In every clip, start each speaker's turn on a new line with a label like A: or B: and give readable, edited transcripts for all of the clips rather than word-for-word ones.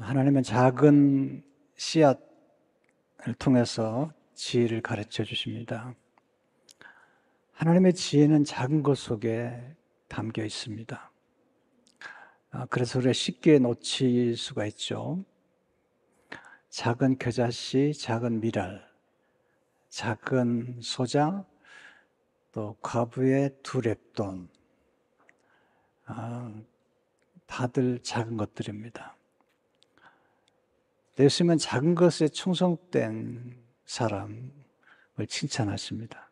A: 하나님은 작은 씨앗을 통해서 지혜를 가르쳐 주십니다. 하나님의 지혜는 작은 것 속에 담겨 있습니다. 그래서 우리가 쉽게 놓칠 수가 있죠. 작은 겨자씨, 작은 미랄, 작은 소장, 또 과부의 두 렙돈, 다들 작은 것들입니다. 예수님은 작은 것에 충성된 사람을 칭찬하십니다.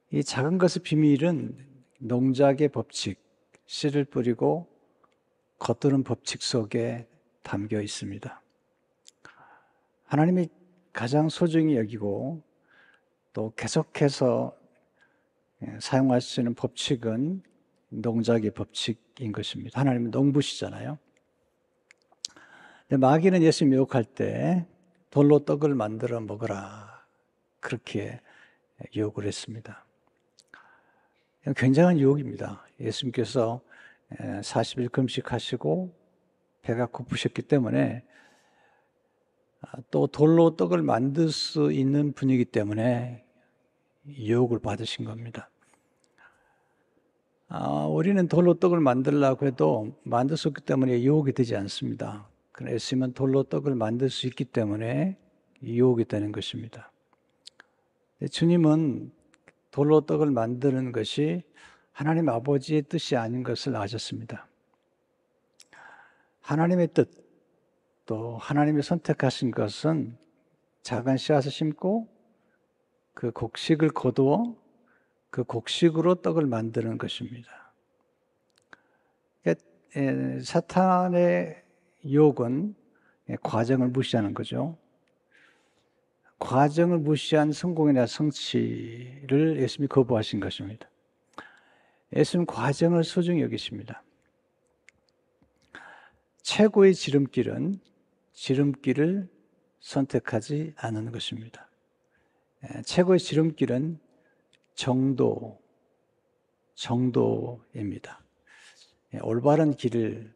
A: 이 작은 것의 비밀은 농작의 법칙, 씨를 뿌리고 겉도는 법칙 속에 담겨 있습니다. 하나님이 가장 소중히 여기고 또 계속해서 사용할 수 있는 법칙은 농작의 법칙인 것입니다. 하나님은 농부시잖아요. 마귀는 예수님 유혹할 때 돌로 떡을 만들어 먹으라 그렇게 유혹을 했습니다. 굉장한 유혹입니다. 예수님께서 40일 금식하시고 배가 고프셨기 때문에 또 돌로 떡을 만들 수 있는 분이기 때문에 유혹을 받으신 겁니다. 우리는 돌로 떡을 만들려고 해도 만들 수 없기 때문에 유혹이 되지 않습니다. 그러나 예수님은 돌로 떡을 만들 수 있기 때문에 유혹이 되는 것입니다. 주님은 돌로 떡을 만드는 것이 하나님 아버지의 뜻이 아닌 것을 아셨습니다. 하나님의 뜻, 또 하나님이 선택하신 것은 작은 씨앗을 심고 그 곡식을 거두어 그 곡식으로 떡을 만드는 것입니다. 사탄의 유혹은 과정을 무시하는 거죠. 과정을 무시한 성공이나 성취를 예수님이 거부하신 것입니다. 예수님은 과정을 소중히 여기십니다. 최고의 지름길은 지름길을 선택하지 않는 것입니다. 최고의 지름길은 정도입니다. 올바른 길을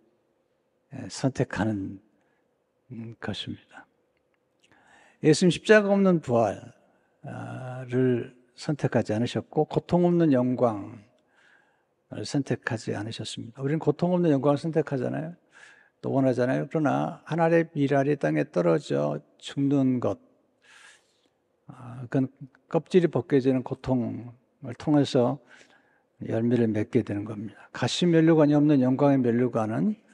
A: 선택하는 것입니다. 예수님 십자가 없는 부활을 선택하지 않으셨고 고통 없는 영광을 선택하지 않으셨습니다. 우리는 고통 없는 영광을 선택하잖아요. 또 원하잖아요. 그러나 하늘의 미랄이 땅에 떨어져 죽는 것, 그건 껍질이 벗겨지는 고통을 통해서 열매를 맺게 되는 겁니다. 가시 면류관이 없는 영광의 면류관은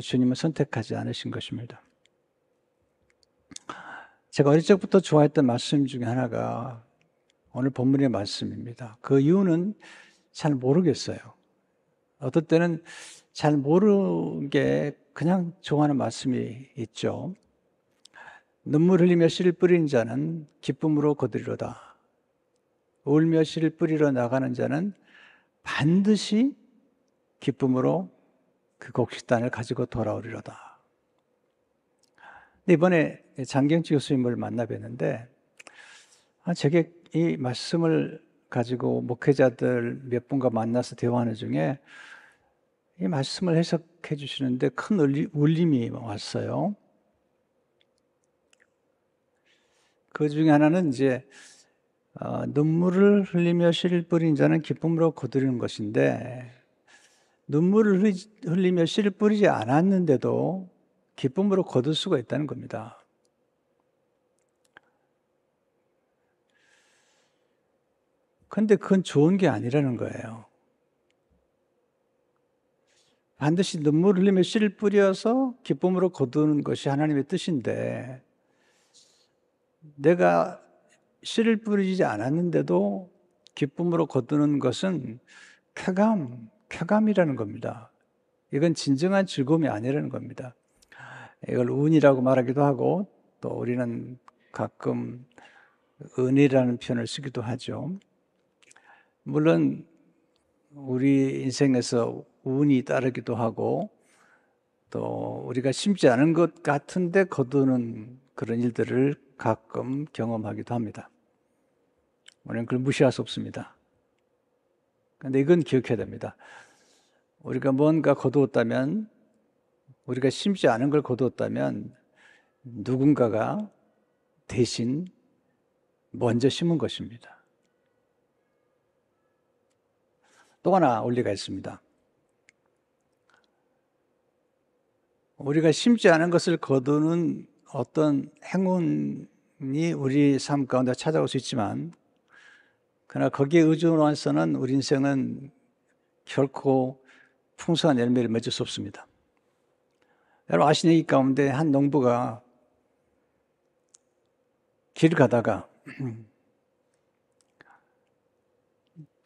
A: 주님은 선택하지 않으신 것입니다. 제가 어릴 적부터 좋아했던 말씀 중에 하나가 오늘 본문의 말씀입니다. 그 이유는 잘 모르겠어요. 어떨 때는 잘 모르게 그냥 좋아하는 말씀이 있죠. 눈물 흘리며 씨를 뿌리는 자는 기쁨으로 거두리로다. 울며 씨를 뿌리러 나가는 자는 반드시 기쁨으로 그 곡식단을 가지고 돌아오리로다. 이번에 장경치 교수님을 만나 뵀는데 제게 이 말씀을 가지고 목회자들 몇 분과 만나서 대화하는 중에 이 말씀을 해석해 주시는데 큰 울림이 왔어요. 그 중에 하나는 이제 눈물을 흘리며 씨를 뿌리는 자는 기쁨으로 거두리는 것인데 눈물을 흘리며 씨를 뿌리지 않았는데도 기쁨으로 거둘 수가 있다는 겁니다. 그런데 그건 좋은 게 아니라는 거예요. 반드시 눈물을 흘리며 씨를 뿌려서 기쁨으로 거두는 것이 하나님의 뜻인데 내가 씨를 뿌리지 않았는데도 기쁨으로 거두는 것은 쾌감이라는 겁니다. 이건 진정한 즐거움이 아니라는 겁니다. 이걸 운이라고 말하기도 하고 또 우리는 가끔 은이라는 표현을 쓰기도 하죠. 물론 우리 인생에서 운이 따르기도 하고 또 우리가 심지 않은 것 같은데 거두는 그런 일들을 가끔 경험하기도 합니다. 우리는 그걸 무시할 수 없습니다. 그런데 이건 기억해야 됩니다. 우리가 뭔가 거두었다면 우리가 심지 않은 걸 거두었다면 누군가가 대신 먼저 심은 것입니다. 또 하나 원리가 있습니다. 우리가 심지 않은 것을 거두는 어떤 행운이 우리 삶 가운데 찾아올 수 있지만, 그러나 거기에 의존해서는 우리 인생은 결코 풍성한 열매를 맺을 수 없습니다. 여러분 아시는 얘기 가운데 한 농부가 길을 가다가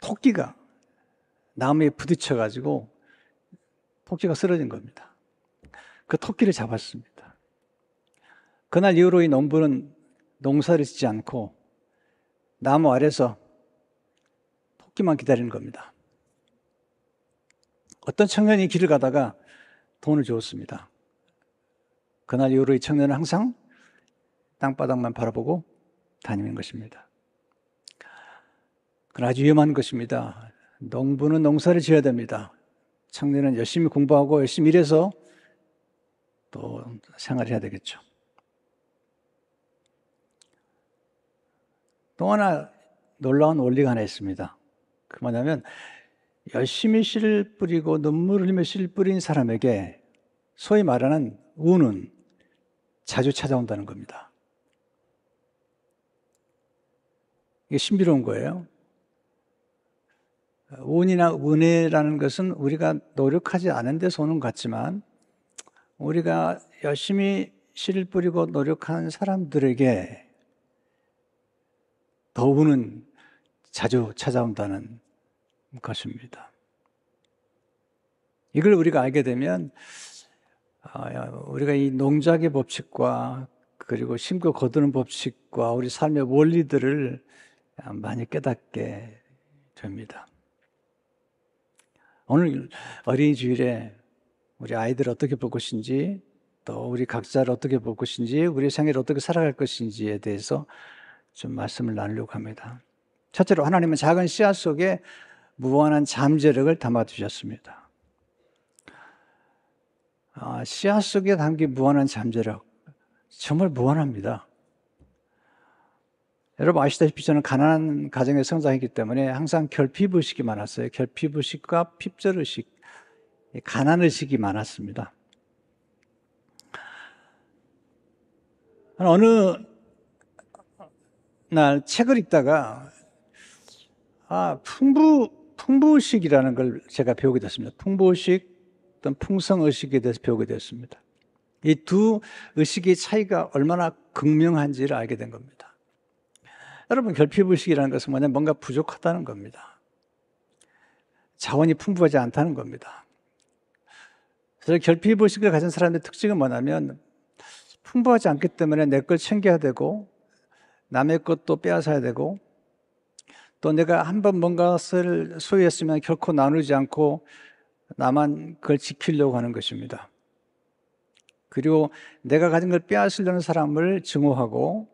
A: 토끼가 나무에 부딪혀가지고 토끼가 쓰러진 겁니다. 그 토끼를 잡았습니다. 그날 이후로 이 농부는 농사를 짓지 않고 나무 아래서 토끼만 기다리는 겁니다. 어떤 청년이 길을 가다가 돈을 주었습니다. 그날 이후로 이 청년은 항상 땅바닥만 바라보고 다니는 것입니다. 그건 아주 위험한 것입니다. 농부는 농사를 지어야 됩니다. 청년은 열심히 공부하고 열심히 일해서 또 생활을 해야 되겠죠. 또 하나 놀라운 원리가 하나 있습니다. 그 뭐냐면 열심히 씨를 뿌리고 눈물을 흘리며 씨를 뿌린 사람에게 소위 말하는 운은 자주 찾아온다는 겁니다. 이게 신비로운 거예요. 운이나 은혜라는 것은 우리가 노력하지 않은 데서 오는 것 같지만 우리가 열심히 씨를 뿌리고 노력하는 사람들에게 더 운은 자주 찾아온다는 것입니다. 이걸 우리가 알게 되면 우리가 이 농작의 법칙과 그리고 심고 거두는 법칙과 우리 삶의 원리들을 많이 깨닫게 됩니다. 오늘 어린이 주일에 우리 아이들을 어떻게 볼 것인지, 또 우리 각자를 어떻게 볼 것인지, 우리 생애를 어떻게 살아갈 것인지에 대해서 좀 말씀을 나누려고 합니다. 첫째로 하나님은 작은 씨앗 속에 무한한 잠재력을 담아두셨습니다. 씨앗 속에 담긴 무한한 잠재력, 정말 무한합니다. 여러분 아시다시피 저는 가난한 가정에 성장했기 때문에 항상 결핍의식이 많았어요. 결핍의식과 핍절의식, 가난의식이 많았습니다. 어느 날 책을 읽다가 풍부의식이라는 걸 제가 배우게 됐습니다. 풍부의식 또는 풍성의식에 대해서 배우게 됐습니다. 이 두 의식의 차이가 얼마나 극명한지를 알게 된 겁니다. 여러분 결핍의식이라는 것은 뭐냐면 뭔가 부족하다는 겁니다. 자원이 풍부하지 않다는 겁니다. 그래서 결핍의식을 가진 사람의 특징은 뭐냐면 풍부하지 않기 때문에 내 걸 챙겨야 되고 남의 것도 빼앗아야 되고 또 내가 한번 뭔가를 소유했으면 결코 나누지 않고 나만 그걸 지키려고 하는 것입니다. 그리고 내가 가진 걸 빼앗으려는 사람을 증오하고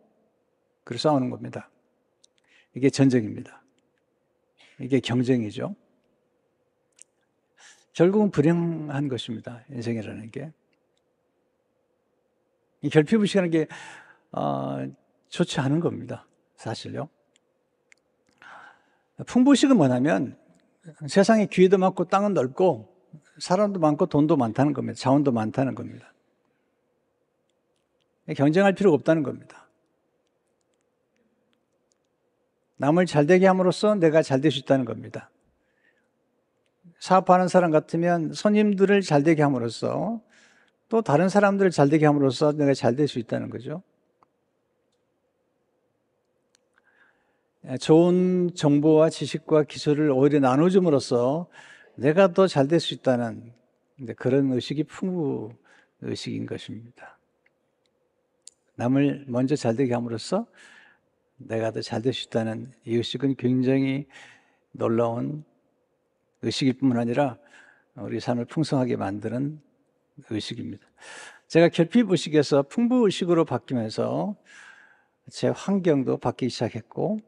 A: 그래서 싸우는 겁니다. 이게 전쟁입니다. 이게 경쟁이죠. 결국은 불행한 것입니다. 인생이라는 게. 이 결핍의식이라는 게 좋지 않은 겁니다. 사실요. 풍부의식은 뭐냐면 세상에 기회도 많고 땅은 넓고 사람도 많고 돈도 많다는 겁니다. 자원도 많다는 겁니다. 경쟁할 필요가 없다는 겁니다. 남을 잘되게 함으로써 내가 잘될 수 있다는 겁니다. 사업하는 사람 같으면 손님들을 잘되게 함으로써 또 다른 사람들을 잘되게 함으로써 내가 잘될 수 있다는 거죠. 좋은 정보와 지식과 기술을 오히려 나눠줌으로써 내가 더 잘될 수 있다는 그런 의식이 풍부의식인 것입니다. 남을 먼저 잘되게 함으로써 내가 더 잘될 수 있다는 이 의식은 굉장히 놀라운 의식일 뿐만 아니라 우리 삶을 풍성하게 만드는 의식입니다. 제가 결핍의식에서 풍부의식으로 바뀌면서 제 환경도 바뀌기 시작했고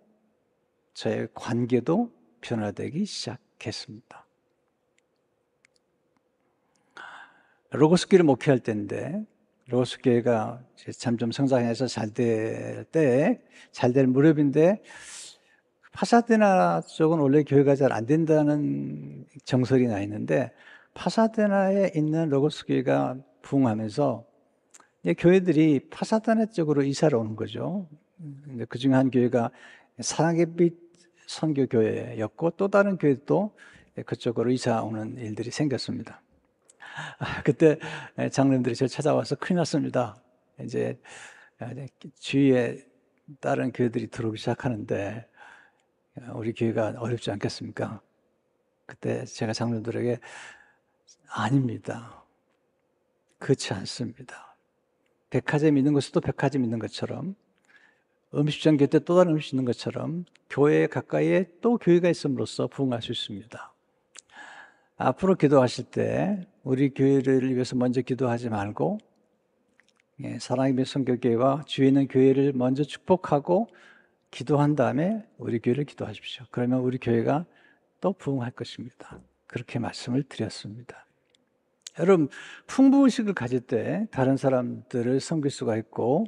A: 저의 관계도 변화되기 시작했습니다. 로고스 교회를 목회할 때인데, 로고스 교회가 점점 성장해서 잘 될 무렵인데, 파사데나 쪽은 원래 교회가 잘 안 된다는 정설이 나 있는데, 파사데나에 있는 로고스 교회가 부흥하면서 교회들이 파사데나 쪽으로 이사를 오는 거죠. 그 중에 한 교회가 사랑의 빛 선교교회였고, 또 다른 교회도 그쪽으로 이사 오는 일들이 생겼습니다. 그때 장로님들이 저를 찾아와서 큰일 났습니다. 이제 주위에 다른 교회들이 들어오기 시작하는데 우리 교회가 어렵지 않겠습니까? 그때 제가 장로들에게 아닙니다. 그렇지 않습니다. 백화점 있는 곳에도 백화점 있는 것처럼, 음식점 곁에 또 다른 음식 있는 것처럼 교회 가까이에 또 교회가 있음으로써 부흥할 수 있습니다. 앞으로 기도하실 때 우리 교회를 위해서 먼저 기도하지 말고 사랑의 빛 선교교회와 주위에 있는 교회를 먼저 축복하고 기도한 다음에 우리 교회를 기도하십시오. 그러면 우리 교회가 또 부흥할 것입니다. 그렇게 말씀을 드렸습니다. 여러분, 풍부의식을 가질 때 다른 사람들을 섬길 수가 있고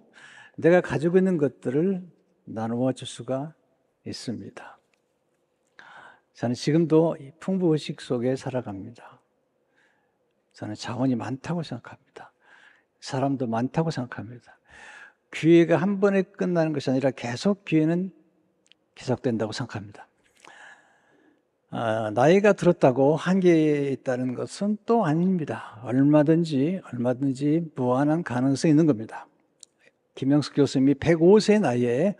A: 내가 가지고 있는 것들을 나누어 줄 수가 있습니다. 저는 지금도 이 풍부의식 속에 살아갑니다. 저는 자원이 많다고 생각합니다. 사람도 많다고 생각합니다. 기회가 한 번에 끝나는 것이 아니라 계속 기회는 계속된다고 생각합니다. 나이가 들었다고 한계에 있다는 것은 또 아닙니다. 얼마든지 무한한 가능성이 있는 겁니다. 김영숙 교수님이 105세 나이에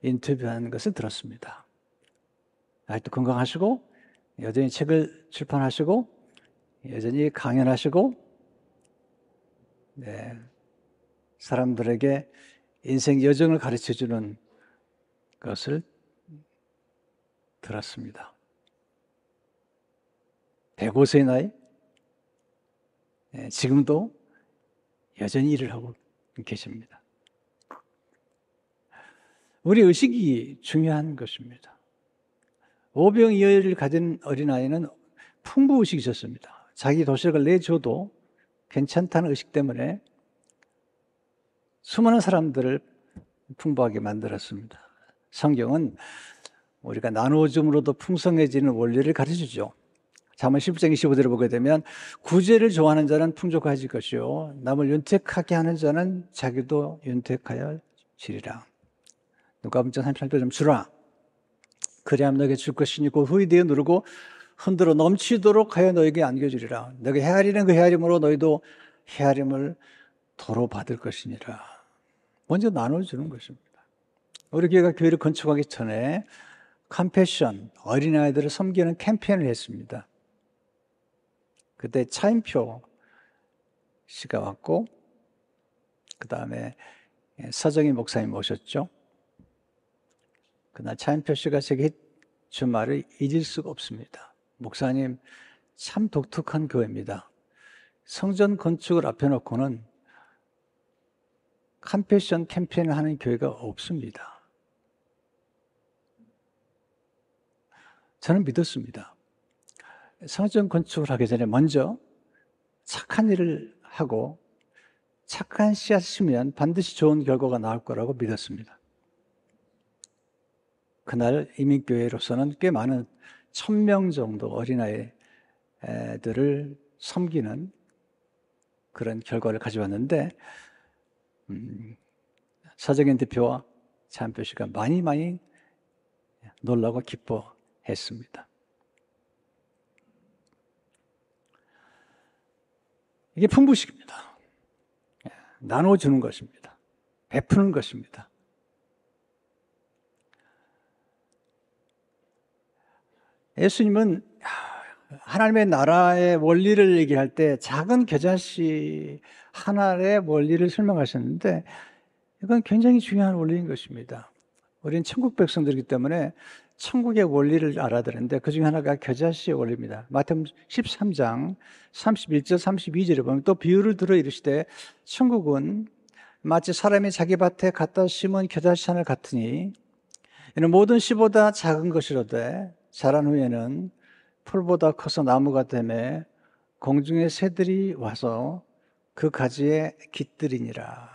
A: 인터뷰하는 것을 들었습니다. 아직도 건강하시고 여전히 책을 출판하시고 여전히 강연하시고 사람들에게 인생 여정을 가르쳐주는 것을 들었습니다. 105세의 나이, 지금도 여전히 일을 하고 계십니다. 우리 의식이 중요한 것입니다. 오병이어를 가진 어린아이는 풍부의식이 있었습니다. 자기 도시락을 내줘도 괜찮다는 의식 때문에 수많은 사람들을 풍부하게 만들었습니다. 성경은 우리가 나누어줌으로도 풍성해지는 원리를 가르쳐주죠. 잠언 11장 25절을 보게 되면 구제를 좋아하는 자는 풍족해질 것이요 남을 윤택하게 하는 자는 자기도 윤택하여 지리라. 누가복음 38절 좀 주라. 그리하면 너에게 줄 것이니 곧 후이되어 누르고 흔들어 넘치도록 하여 너에게 안겨주리라. 너에게 헤아리는 그 헤아림으로 너희도 헤아림을 도로 받을 것이니라. 먼저 나눠주는 것입니다. 우리 교회가 교회를 건축하기 전에 컴패션, 어린아이들을 섬기는 캠페인을 했습니다. 그때 차인표 씨가 왔고 그 다음에 서정희 목사님 오셨죠. 그날 차인표 씨가 제게 준 말을 잊을 수가 없습니다. 목사님, 참 독특한 교회입니다. 성전 건축을 앞에 놓고는 컴패션 캠페인을 하는 교회가 없습니다. 저는 믿었습니다. 성전 건축을 하기 전에 먼저 착한 일을 하고 착한 씨앗을 심으면 반드시 좋은 결과가 나올 거라고 믿었습니다. 그날 이민교회로서는 꽤 많은 1000명 정도 어린아이들을 섬기는 그런 결과를 가져왔는데 서정현 대표와 차인표 씨가 많이 놀라고 기뻐했습니다. 이게 풍부식입니다. 나눠주는 것입니다. 베푸는 것입니다. 예수님은 하나님의 나라의 원리를 얘기할 때 작은 겨자씨 하나의 원리를 설명하셨는데 이건 굉장히 중요한 원리인 것입니다. 우리는 천국 백성들이기 때문에 천국의 원리를 알아야 되는데 그 중에 하나가 겨자씨의 원리입니다. 마태복음 13장 31절 32절에 보면 또 비유를 들어 이르시되 천국은 마치 사람이 자기 밭에 갖다 심은 겨자씨 하늘 같으니 이는 모든 씨보다 작은 것이로되 자란 후에는 풀보다 커서 나무가 되매 공중의 새들이 와서 그 가지에 깃들이니라.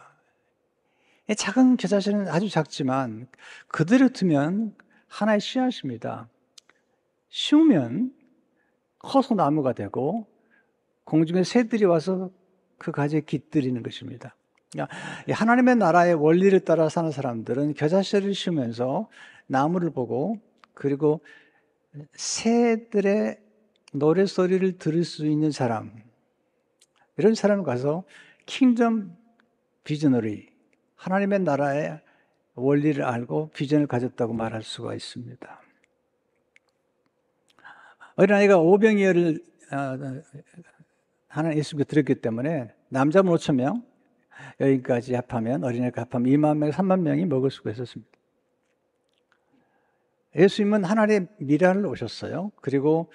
A: 작은 겨자씨는 아주 작지만 그대로 두면 하나의 씨앗입니다. 심으면 커서 나무가 되고 공중의 새들이 와서 그 가지에 깃들이는 것입니다. 하나님의 나라의 원리를 따라 사는 사람들은 겨자씨를 심으면서 나무를 보고 그리고 새들의 노래소리를 들을 수 있는 사람, 이런 사람을 가서 킹덤 비저너리, 하나님의 나라의 원리를 알고 비전을 가졌다고 말할 수가 있습니다. 어린아이가 오병이어를 하나님 예수님께 드렸기 때문에 남자분 5,000명, 여기까지 합하면 어린아이가 합하면 2만 명, 3만 명이 먹을 수가 있었습니다. 예수님은 하나님의 미랄을 오셨어요. 그리고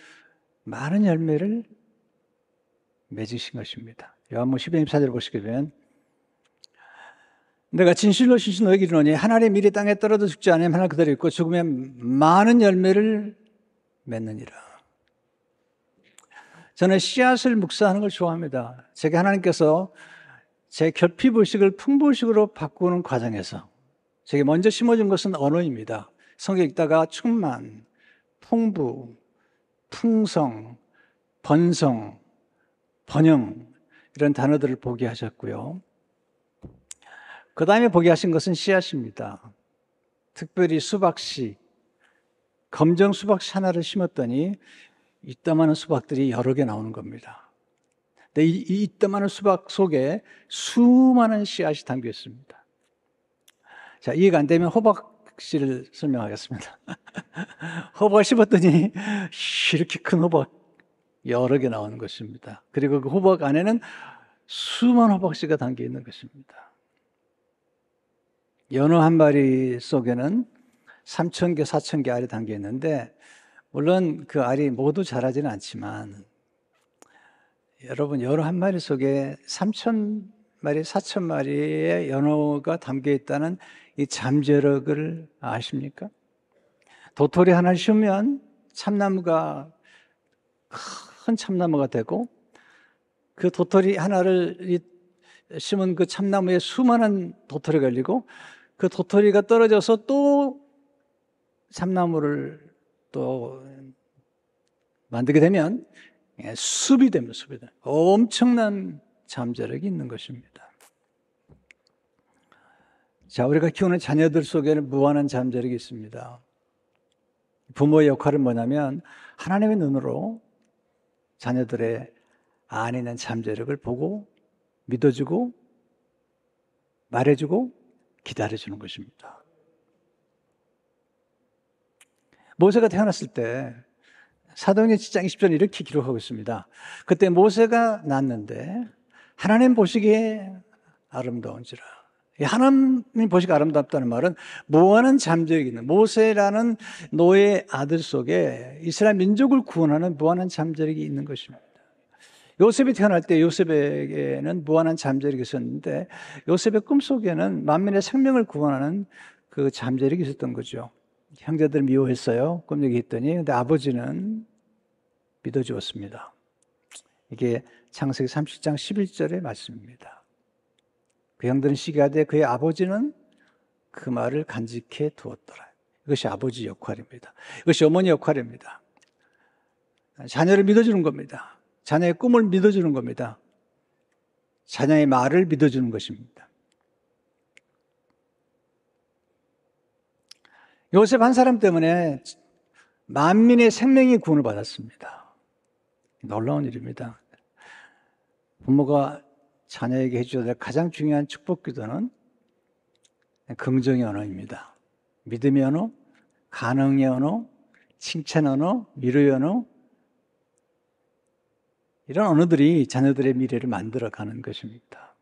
A: 많은 열매를 맺으신 것입니다. 요한복음 12장 24절을 보시게 되면 내가 진실로 진실로 너희에게 이르노니 하나님의 밀이 땅에 떨어져 죽지 않으면 하나 그대로 있고 죽으면 많은 열매를 맺느니라. 저는 씨앗을 묵사하는 걸 좋아합니다. 제게 하나님께서 제 결핍의식을 풍부의식으로 바꾸는 과정에서 제게 먼저 심어준 것은 언어입니다. 성경 읽다가 충만, 풍부, 풍성, 번성, 번영 이런 단어들을 보게 하셨고요. 그 다음에 보게 하신 것은 씨앗입니다. 특별히 수박씨, 검정 수박씨 하나를 심었더니 이따만한 수박들이 여러 개 나오는 겁니다. 근데 이 이따만한 수박 속에 수많은 씨앗이 담겨 있습니다. 자, 이해가 안 되면 호박씨를 설명하겠습니다. 호박을 씹었더니 이렇게 큰 호박 여러 개 나오는 것입니다. 그리고 그 호박 안에는 수많은 호박씨가 담겨 있는 것입니다. 연어 한 마리 속에는 3,000개, 4,000개 알이 담겨 있는데 물론 그 알이 모두 자라지는 않지만 여러분 연어 한 마리 속에 3,000마리, 4,000마리의 연어가 담겨 있다는 이 잠재력을 아십니까? 도토리 하나를 심으면 참나무가 큰 참나무가 되고 그 도토리 하나를 심은 그 참나무에 수많은 도토리가 열리고 그 도토리가 떨어져서 또 참나무를 또 만들게 되면 숲이 됩니다. 숲이 됩니다. 엄청난 잠재력이 있는 것입니다. 자, 우리가 키우는 자녀들 속에는 무한한 잠재력이 있습니다. 부모의 역할은 뭐냐면 하나님의 눈으로 자녀들의 안에 있는 잠재력을 보고 믿어주고 말해주고 기다려주는 것입니다. 모세가 태어났을 때 사도행전 7장 20절에 이렇게 기록하고 있습니다. 그때 모세가 낳았는데 하나님 보시기에 아름다운지라. 하나님 보시기에 아름답다는 말은 무한한 잠재력이 있는 모세라는 노예 아들 속에 이스라엘 민족을 구원하는 무한한 잠재력이 있는 것입니다. 요셉이 태어날 때 요셉에게는 무한한 잠재력이 있었는데 요셉의 꿈속에는 만민의 생명을 구원하는 그 잠재력이 있었던 거죠. 형제들 미워했어요. 꿈 얘기했더니 근데 아버지는 믿어주었습니다. 이게 창세기 30장 11절의 말씀입니다. 그 형들은 시기하되 그의 아버지는 그 말을 간직해 두었더라. 이것이 아버지 역할입니다. 이것이 어머니 역할입니다. 자녀를 믿어주는 겁니다. 자녀의 꿈을 믿어주는 겁니다. 자녀의 말을 믿어주는 것입니다. 요셉 한 사람 때문에 만민의 생명이 구원을 받았습니다. 놀라운 일입니다. 부모가 자녀에게 해줘야 될 가장 중요한 축복 기도는 긍정의 언어입니다. 믿음의 언어, 가능의 언어, 칭찬 언어, 위로의 언어, 이런 언어들이 자녀들의 미래를 만들어가는 것입니다.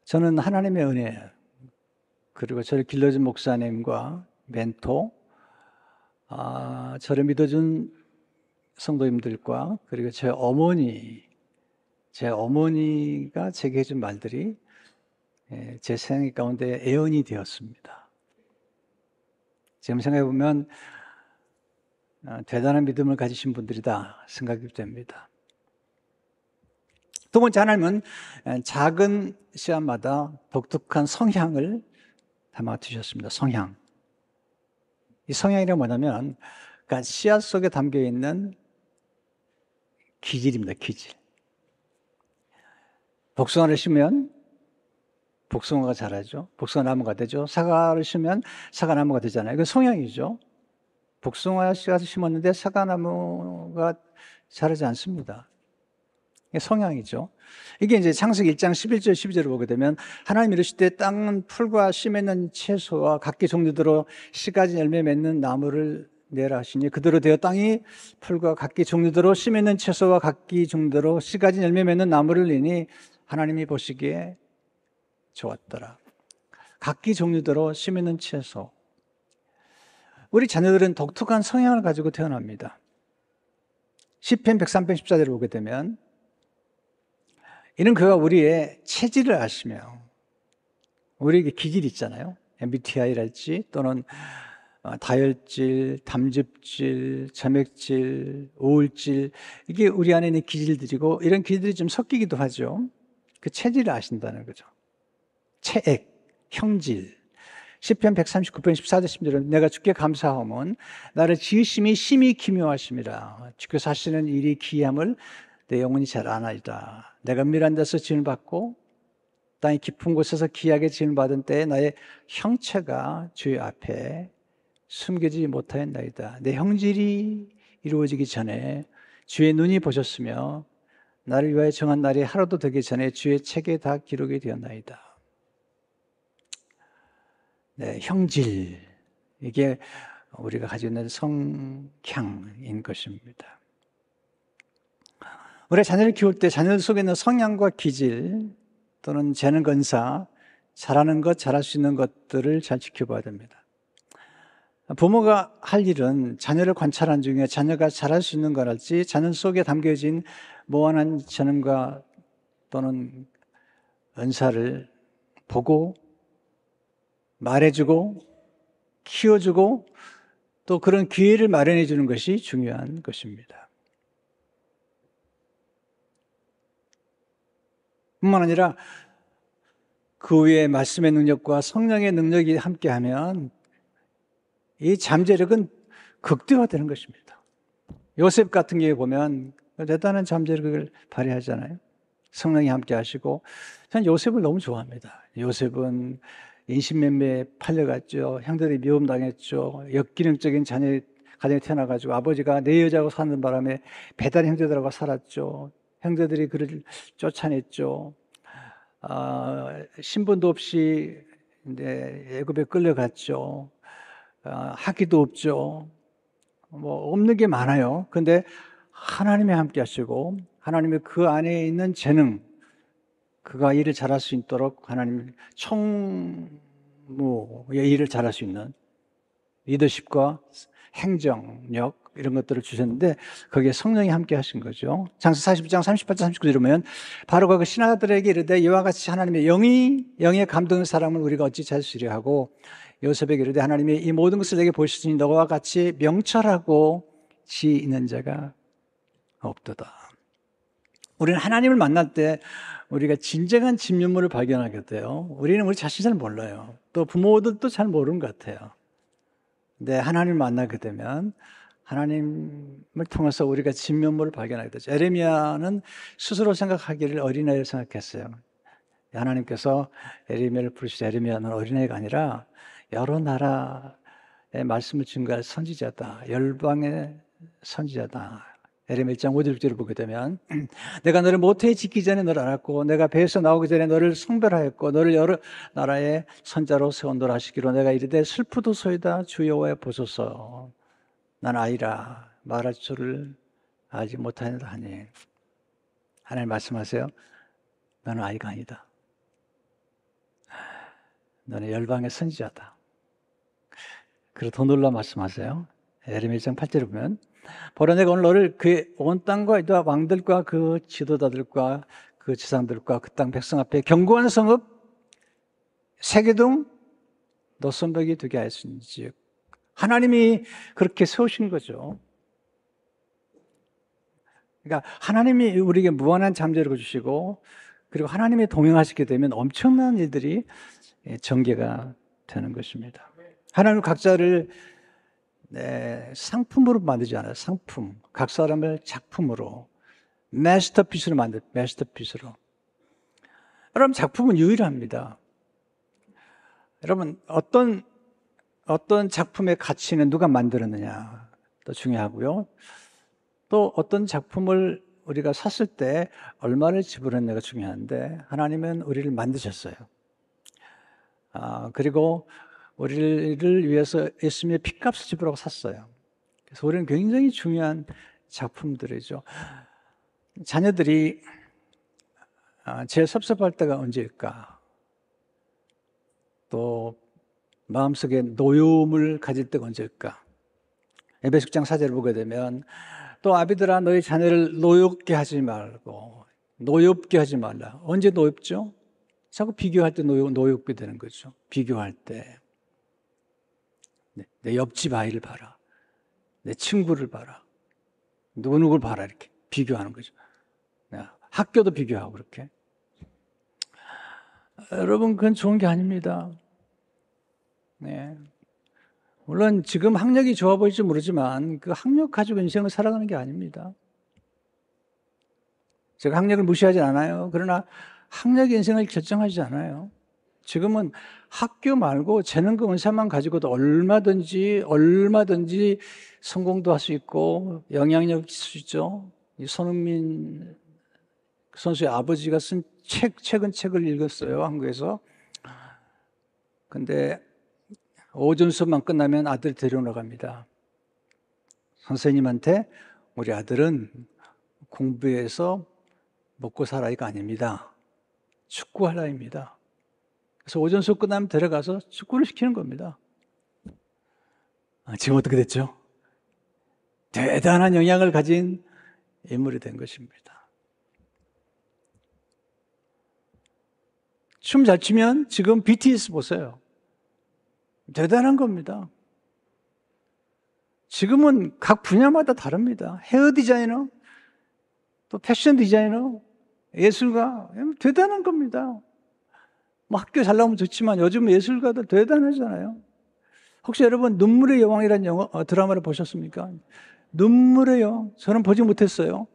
A: 저는 하나님의 은혜, 그리고 저를 길러준 목사님과 멘토, 저를 믿어준 성도님들과 그리고 제 어머니가 제게 해준 말들이 제 생애 가운데 애언이 되었습니다. 지금 생각해보면 대단한 믿음을 가지신 분들이다 생각이 됩니다. 두 번째, 하나님은 작은 씨앗마다 독특한 성향을 담아 두셨습니다. 성향. 이 성향이란 뭐냐면, 그러니까 씨앗 속에 담겨 있는 기질입니다. 기질. 복숭아를 심으면 복숭아가 자라죠. 복숭아 나무가 되죠. 사과를 심으면 사과나무가 되잖아요. 이건 성향이죠. 복숭아 씨앗을 심었는데 사과나무가 자라지 않습니다. 이게 성향이죠. 이게 이제 창세기 1장 11절 12절을 보게 되면 하나님이 이르실 때 땅은 풀과 씨 맺는 채소와 각기 종류대로 씨 가진 열매 맺는 나무를 내라 하시니 그대로 되어 땅이 풀과 각기 종류대로 씨 맺는 채소와 각기 종류대로 씨 가진 열매 맺는 나무를 내니 하나님이 보시기에 좋았더라. 각기 종류대로 씨 맺는 채소. 우리 자녀들은 독특한 성향을 가지고 태어납니다. 시편 103편 14절을 보게 되면 이는 그가 우리의 체질을 아시며 우리에게 기질이 있잖아요. MBTI랄지 또는 다혈질, 담즙질, 점액질, 우울질 이게 우리 안에 있는 기질들이고 이런 기질들이 좀 섞이기도 하죠. 그 체질을 아신다는 거죠. 체액, 형질. 시편 139편 14절 16절은 내가 주께 감사함은 나를 지으심이 심히 기묘하심이라. 주께서 하시는 일이 기이함을 내 영혼이 잘 아나이다. 내가 은밀한 데서 지음을 받고 땅의 깊은 곳에서 귀하게 지음을 받은 때에 나의 형체가 주의 앞에 숨겨지지 못하였나이다. 내 형질이 이루어지기 전에 주의 눈이 보셨으며 나를 위하여 정한 날이 하루도 되기 전에 주의 책에 다 기록이 되었나이다. 네, 형질. 이게 우리가 가지고 있는 성향인 것입니다. 우리 자녀를 키울 때 자녀들 속에 있는 성향과 기질 또는 재능 건사, 잘하는 것, 잘할 수 있는 것들을 잘 지켜봐야 됩니다. 부모가 할 일은 자녀를 관찰하는 중에 자녀가 잘할 수 있는 거랄지 자녀 속에 담겨진 무한한 재능과 또는 은사를 보고 말해주고 키워주고 또 그런 기회를 마련해 주는 것이 중요한 것입니다. 뿐만 아니라 그 위에 말씀의 능력과 성령의 능력이 함께하면 이 잠재력은 극대화되는 것입니다. 요셉 같은 경우에 보면 대단한 잠재력을 발휘하잖아요. 성령이 함께 하시고 저는 요셉을 너무 좋아합니다. 요셉은 인신매매에 팔려갔죠. 형들이 미움당했죠. 역기능적인 가정에 태어나가지고 아버지가 내 여자하고 사는 바람에 배달 형제들하고 살았죠. 형제들이 그를 쫓아냈죠. 신분도 없이 이제 애굽에 끌려갔죠. 학위도 없죠. 뭐 없는 게 많아요. 근데 하나님이 함께 하시고 하나님의 그 안에 있는 재능, 그가 일을 잘할 수 있도록 하나님 총무의 일을 잘할 수 있는 리더십과 행정력 이런 것들을 주셨는데 거기에 성령이 함께 하신 거죠. 창세기 42장 38절 39절에 보면 바로가 그 신하들에게 이르되 이와 같이 하나님의 영에 감동의 사람을 우리가 어찌 찾으리려 하고 요셉에게 이르되 하나님이 이 모든 것을 내게 보시니 너와 같이 명철하고 지혜 있는 자가 없도다. 우리는 하나님을 만날 때 우리가 진정한 진면모를 발견하게 돼요. 우리는 우리 자신 잘 몰라요. 또 부모들도 잘 모르는 것 같아요. 근데 하나님을 만나게 되면 하나님을 통해서 우리가 진면모를 발견하게 되죠. 에레미야는 스스로 생각하기를 어린아이를 생각했어요. 하나님께서 에레미야를 부르시자 에레미야는 어린아이가 아니라 여러 나라의 말씀을 증거할 선지자다. 열방의 선지자다. 에레미야 1장 5절 6절을 보게 되면 내가 너를 모태에 짓기 전에 너를 알았고 내가 배에서 나오기 전에 너를 성별하였고 너를 여러 나라의 선자로 세운도라 하시기로 내가 이르되 슬프도소이다 주 여호와여 보소서 난 아이라 말할 줄을 알지 못하였다 하니 하나님 말씀하세요. 너는 아이가 아니다. 너는 열방의 선지자다. 그리고 더 놀라 말씀하세요. 에레미야 1장 8절에 보면 보라 내가 오늘 너를 그의 온 땅과 왕들과 그 지도자들과 그 지상들과 그 땅 백성 앞에 견고한 성읍 세계동 노선벽이 되게 하였은즉 하나님이 그렇게 세우신 거죠. 그러니까 하나님이 우리에게 무한한 잠재력을 주시고 그리고 하나님이 동행하시게 되면 엄청난 일들이 전개가 되는 것입니다. 하나님은 각자를 상품으로 만들지 않아요. 상품. 각 사람을 작품으로, 마스터피스로 마스터피스로. 여러분, 작품은 유일합니다. 여러분, 어떤 작품의 가치는 누가 만들었느냐도 중요하고요. 또 어떤 작품을 우리가 샀을 때 얼마를 지불했느냐가 중요한데, 하나님은 우리를 만드셨어요. 그리고 우리를 위해서 예수님의 핏값을 지불하고 샀어요. 그래서 우리는 굉장히 중요한 작품들이죠. 자녀들이 제일 섭섭할 때가 언제일까? 또 마음속에 노여움을 가질 때가 언제일까? 에베소 6장 4절을 보게 되면 또 아비들아 너희 자녀를 노엽게 하지 말고 노엽게 하지 말라. 언제 노엽죠? 자꾸 비교할 때 노엽게 되는 거죠. 비교할 때. 내 옆집 아이를 봐라. 내 친구를 봐라. 누구누구를 봐라. 이렇게 비교하는 거죠. 학교도 비교하고 그렇게. 여러분, 그건 좋은 게 아닙니다. 네. 물론 지금 학력이 좋아 보일지 모르지만 그 학력 가지고 인생을 살아가는 게 아닙니다. 제가 학력을 무시하지 않아요. 그러나 학력이 인생을 결정하지 않아요. 지금은 학교 말고 재능과 은사만 가지고도 얼마든지 성공도 할 수 있고 영향력 있을 수 있죠. 이 손흥민 선수의 아버지가 쓴 최근 책을 읽었어요, 한국에서. 근데 오전 수업만 끝나면 아들 데려나갑니다. 선생님한테 우리 아들은 공부해서 먹고 살 아이가 아닙니다. 축구할 아이입니다. 그래서 오전 수업 끝나면 데려가서 축구를 시키는 겁니다. 지금 어떻게 됐죠? 대단한 영향을 가진 인물이 된 것입니다. 춤 잘 추면 지금 BTS 보세요. 대단한 겁니다. 지금은 각 분야마다 다릅니다. 헤어 디자이너, 또 패션 디자이너, 예술가, 대단한 겁니다. 뭐 학교 잘 나오면 좋지만 요즘 예술가들 대단하잖아요. 혹시 여러분 눈물의 여왕이라는 드라마를 보셨습니까? 눈물의 여왕, 저는 보지 못했어요.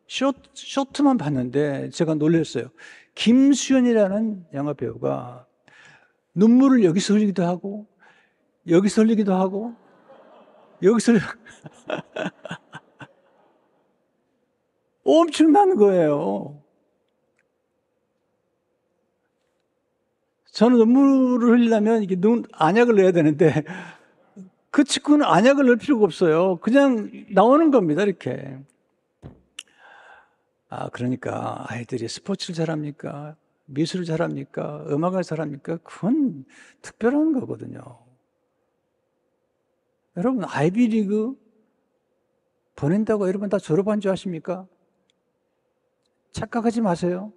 A: 쇼트만 봤는데 제가 놀랐어요. 김수현이라는 영화 배우가 눈물을 여기서 흘리기도 하고 여기서 흘리기도 하고 여기서 엄청난 거예요. 저는 눈물을 흘리려면 이게 안약을 넣어야 되는데 그 친구는 안약을 넣을 필요가 없어요. 그냥 나오는 겁니다, 이렇게. 그러니까 아이들이 스포츠를 잘합니까? 미술을 잘합니까? 음악을 잘합니까? 그건 특별한 거거든요. 여러분, 아이비리그 보낸다고 여러분 다 졸업한 줄 아십니까? 착각하지 마세요.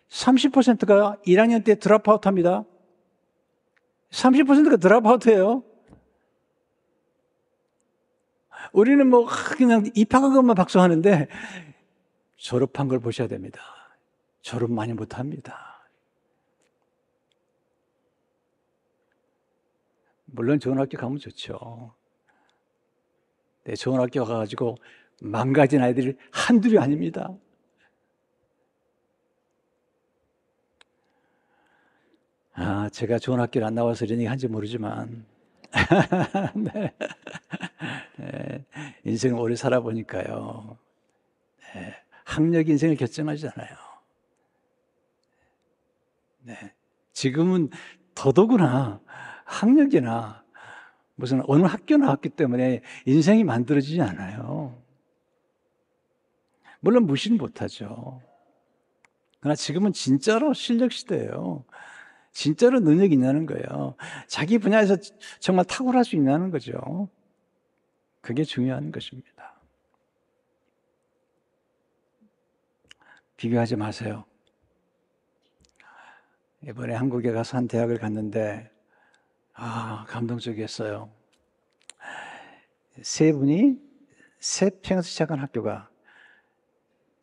A: 30%가 1학년 때 드랍아웃 합니다. 30%가 드랍아웃해요. 우리는 뭐 그냥 입학한 것만 박수하는데 졸업한 걸 보셔야 됩니다. 졸업 많이 못합니다. 물론 좋은 학교 가면 좋죠. 네, 좋은 학교 가가지고 망가진 아이들이 한둘이 아닙니다. 제가 좋은 학교를 안 나와서 이런 얘기 한지 모르지만 네. 네, 인생을 오래 살아보니까요. 네, 학력이 인생을 결정하지 않아요. 네, 지금은 더더구나 학력이나 무슨 어느 학교 나왔기 때문에 인생이 만들어지지 않아요. 물론 무시는 못하죠. 그러나 지금은 진짜로 실력 시대예요. 진짜로 능력이 있냐는 거예요. 자기 분야에서 정말 탁월할 수 있냐는 거죠. 그게 중요한 것입니다. 비교하지 마세요. 이번에 한국에 가서 한 대학을 갔는데 감동적이었어요. 세 분이 세 평에서 시작한 학교가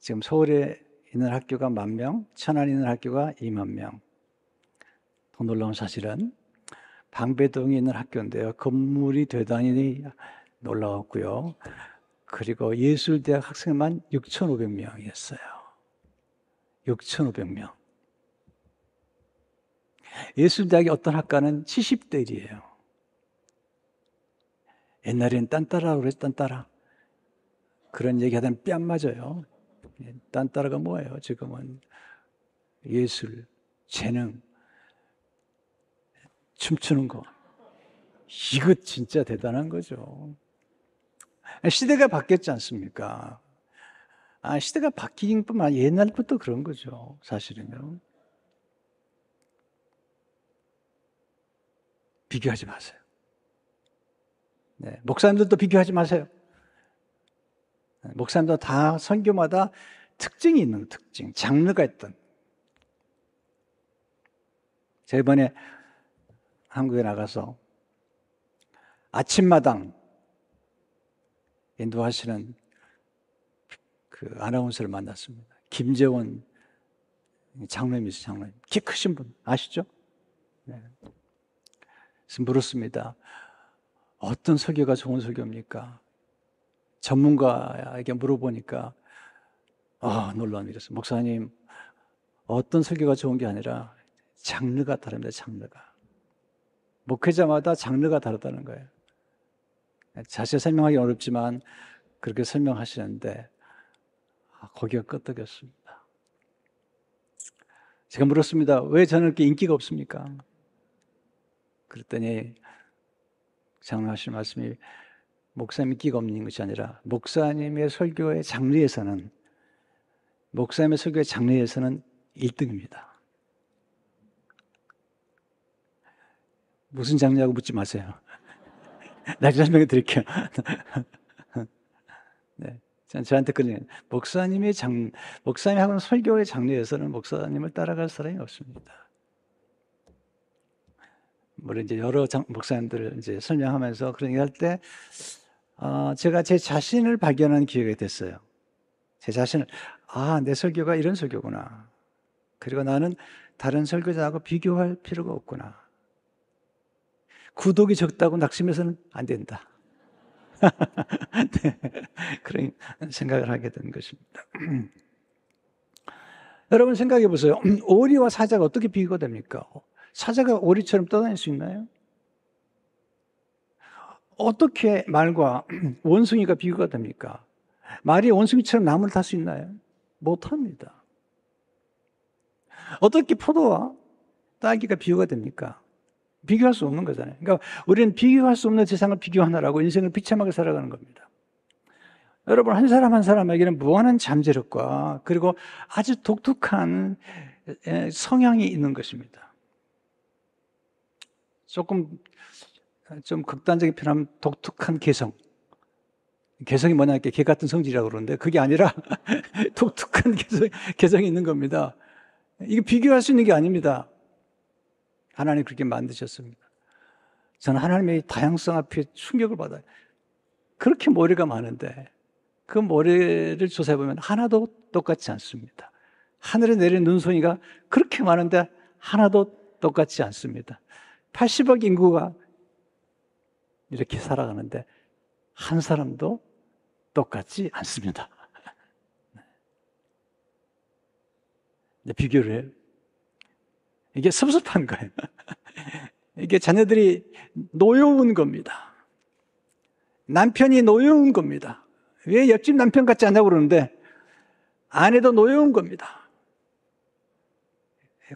A: 지금 서울에 있는 학교가 10,000명, 천안에 있는 학교가 20,000명. 더 놀라운 사실은 방배동에 있는 학교인데요. 건물이 대단히 놀라웠고요. 그리고 예술대학 학생만 6,500명이었어요. 6,500명. 예술대학의 어떤 학과는 70대 1이에요. 옛날에는 딴따라라고 그랬어, 딴따라. 그런 얘기 하다는 뺨 맞아요. 딴따라가 뭐예요? 지금은 예술, 재능, 춤추는 거. 이거 진짜 대단한 거죠. 시대가 바뀌었지 않습니까? 시대가 바뀐 뿐만 아니라 옛날부터 그런 거죠. 사실은요. 비교하지 마세요. 네, 목사님들도 비교하지 마세요. 목사님도 다 선교마다 특징이 있는 특징, 장르가 있던. 제가 이번에 한국에 나가서 아침마당 인도하시는 그 아나운서를 만났습니다. 김재원 장로님이세요, 장로님. 키 크신 분 아시죠? 네. 그래서 물었습니다. 어떤 설교가 좋은 설교입니까? 전문가에게 물어보니까 놀라운 일이었어요. 목사님, 어떤 설교가 좋은 게 아니라 장르가 다릅니다. 장르가. 목회자마다 장르가 다르다는 거예요. 자세히 설명하기 어렵지만 그렇게 설명하시는데 거기가 끄떡였습니다. 제가 물었습니다. 왜 저는 이렇게 인기가 없습니까? 그랬더니 장로 하신 말씀이 목사님 인기가 없는 것이 아니라 목사님의 설교의 장르에서는 1등입니다. 무슨 장르냐고 묻지 마세요. 나중에 설명해 드릴게요. 네. 저한테 그러는 목사님이 하는 설교의 장르에서는 목사님을 따라갈 사람이 없습니다. 물론 이제 여러 목사님들을 이제 설명하면서 그런 얘기 할 때, 제가 제 자신을 발견하는 기회가 됐어요. 제 자신을, 내 설교가 이런 설교구나. 그리고 나는 다른 설교자하고 비교할 필요가 없구나. 구독이 적다고 낙심해서는 안 된다. 네, 그런 생각을 하게 된 것입니다. 여러분 생각해 보세요. 오리와 사자가 어떻게 비교가 됩니까? 사자가 오리처럼 떠다닐 수 있나요? 어떻게 말과 원숭이가 비교가 됩니까? 말이 원숭이처럼 나무를 탈 수 있나요? 못합니다. 어떻게 포도와 딸기가 비교가 됩니까? 비교할 수 없는 거잖아요. 그러니까 우리는 비교할 수 없는 세상을 비교하느라고 인생을 비참하게 살아가는 겁니다. 여러분, 한 사람 한 사람에게는 무한한 잠재력과 그리고 아주 독특한 성향이 있는 것입니다. 좀 극단적인 표현하면 독특한 개성. 개성이 뭐냐, 이렇게 개 같은 성질이라고 그러는데 그게 아니라 독특한 개성이 있는 겁니다. 이게 비교할 수 있는 게 아닙니다. 하나님 그렇게 만드셨습니다. 저는 하나님의 다양성 앞에 충격을 받아요. 그렇게 머리가 많은데 그 머리를 조사해보면 하나도 똑같지 않습니다. 하늘에 내린 눈송이가 그렇게 많은데 하나도 똑같지 않습니다. 80억 인구가 이렇게 살아가는데 한 사람도 똑같지 않습니다. 비교를 해요. 이게 섭섭한 거예요. 이게 자녀들이 노여운 겁니다. 남편이 노여운 겁니다. 왜 옆집 남편 같지 않냐고 그러는데 아내도 노여운 겁니다.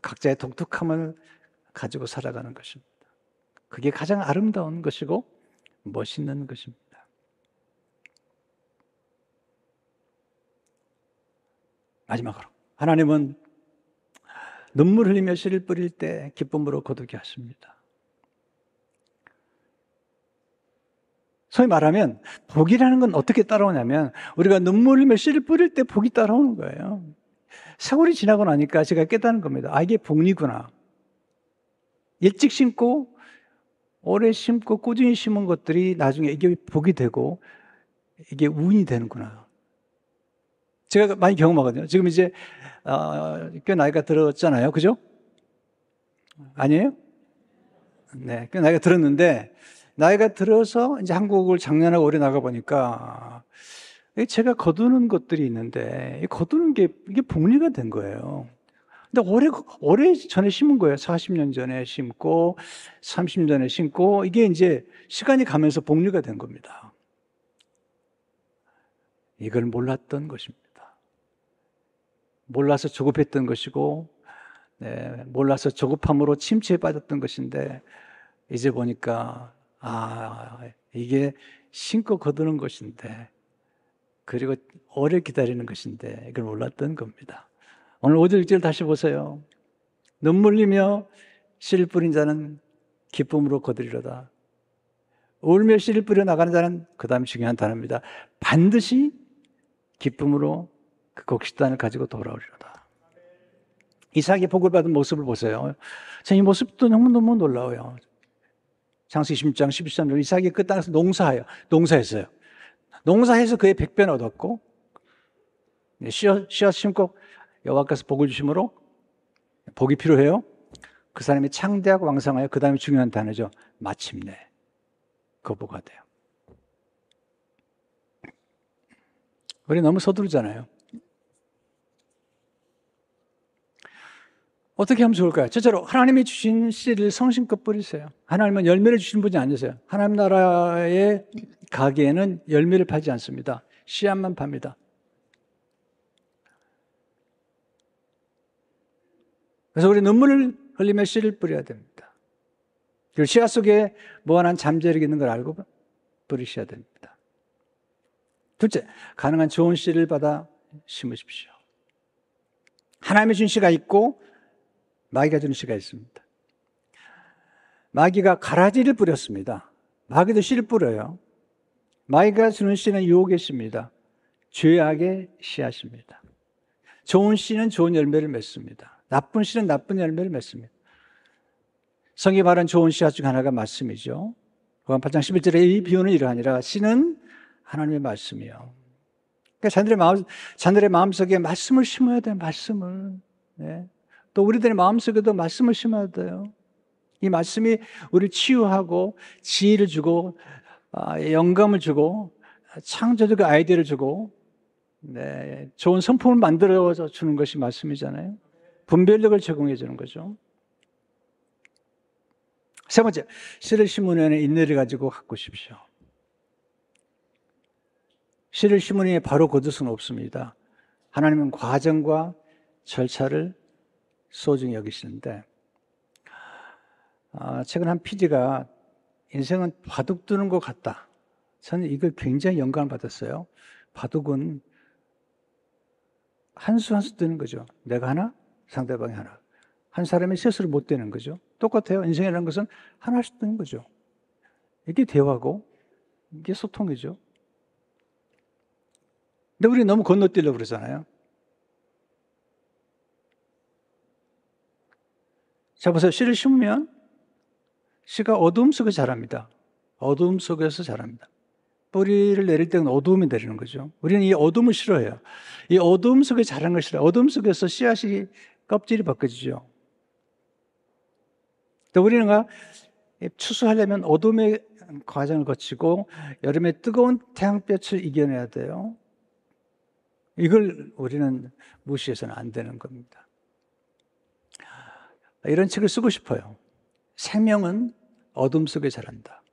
A: 각자의 독특함을 가지고 살아가는 것입니다. 그게 가장 아름다운 것이고 멋있는 것입니다. 마지막으로 하나님은 눈물 흘리며 씨를 뿌릴 때 기쁨으로 거두게 하십니다. 소위 말하면 복이라는 건 어떻게 따라오냐면 우리가 눈물 흘리며 씨를 뿌릴 때 복이 따라오는 거예요. 세월이 지나고 나니까 제가 깨닫는 겁니다. 이게 복리구나. 일찍 심고 오래 심고 꾸준히 심은 것들이 나중에 이게 복이 되고 이게 운이 되는구나. 제가 많이 경험하거든요. 지금 이제 꽤 나이가 들었잖아요. 그죠? 아니에요? 네, 꽤 나이가 들었는데 나이가 들어서 이제 한국을 작년하고 올해 나가 보니까 제가 거두는 것들이 있는데 이 거두는 게 이게 복리가 된 거예요. 근데 오래 전에 심은 거예요. 40년 전에 심고 30년 전에 심고 이게 이제 시간이 가면서 복리가 된 겁니다. 이걸 몰랐던 것입니다. 몰라서 조급했던 것이고, 네, 몰라서 조급함으로 침체에 빠졌던 것인데 이제 보니까 이게 심고 거두는 것인데 그리고 오래 기다리는 것인데 이걸 몰랐던 겁니다. 오늘 5절 6절 다시 보세요. 눈물 흘리며 씨를 뿌린 자는 기쁨으로 거두리로다. 울며 씨를 뿌려 나가는 자는, 그 다음에 중요한 단어입니다, 반드시 기쁨으로 그 곡식단을 가지고 돌아오리로다. 이삭이 복을 받은 모습을 보세요. 전 이 모습도 너무너무 놀라워요. 창세기 16장 13절 이삭이 그 땅에서 농사했어요. 농사해서 그의 100배는 얻었고 씨앗 심고 여호와께서 복을 주심으로 복이 필요해요. 그 사람이 창대하고 왕성하여, 그 다음에 중요한 단어죠, 마침내 거부가 돼요. 우리 너무 서두르잖아요. 어떻게 하면 좋을까요? 첫째로 하나님이 주신 씨를 성심껏 뿌리세요. 하나님은 열매를 주신 분이 아니세요. 하나님 나라의 가게에는 열매를 파지 않습니다. 씨앗만 팝니다. 그래서 우리 눈물을 흘리며 씨를 뿌려야 됩니다. 그리고 씨앗 속에 무한한 잠재력이 있는 걸 알고 뿌리셔야 됩니다. 둘째, 가능한 좋은 씨를 받아 심으십시오. 하나님이 준 씨가 있고 마귀가 주는 씨가 있습니다. 마귀가 가라지를 뿌렸습니다. 마귀도 씨를 뿌려요. 마귀가 주는 씨는 유혹의 씨입니다. 죄악의 씨앗입니다. 좋은 씨는 좋은 열매를 맺습니다. 나쁜 씨는 나쁜 열매를 맺습니다. 성경에 말한 좋은 씨앗 중 하나가 말씀이죠. 요한 8장 11절에 이 비유는 이러하니라. 씨는 하나님의 말씀이요. 그러니까 자녀들의 마음속에 말씀을 심어야 돼요. 말씀을. 네. 또 우리들의 마음속에도 말씀을 심어야 돼요. 이 말씀이 우리를 치유하고 지혜를 주고 영감을 주고 창조적 아이디어를 주고, 네, 좋은 성품을 만들어 주는 것이 말씀이잖아요. 분별력을 제공해 주는 거죠. 세 번째, 씨를 심은 후에는 인내를 가지고 가꾸십시오. 씨를 심은 후에 바로 거둘 수는 없습니다. 하나님은 과정과 절차를 소중히 여기시는데, 최근 한 PD가 인생은 바둑 두는 것 같다. 저는 이걸 굉장히 영감을 받았어요. 바둑은 한 수 한 수 뜨는 거죠. 내가 하나, 상대방이 하나. 한 사람이 셋으로 못 되는 거죠. 똑같아요. 인생이라는 것은 하나씩 뜨는 거죠. 이게 대화고 이게 소통이죠. 근데 우리 너무 건너뛰려고 그러잖아요. 자, 보세요. 씨를 심으면 씨가 어두움 속에 자랍니다. 어두움 속에서 자랍니다. 뿌리를 내릴 때는 어두움이 내리는 거죠. 우리는 이 어두움을 싫어해요. 이 어두움 속에 자라는 걸 싫어해요. 어두움 속에서 씨앗이 껍질이 벗겨지죠. 또 우리는 추수하려면 어둠의 과정을 거치고 여름에 뜨거운 태양볕을 이겨내야 돼요. 이걸 우리는 무시해서는 안 되는 겁니다. 이런 책을 쓰고 싶어요. 생명은 어둠 속에 자란다.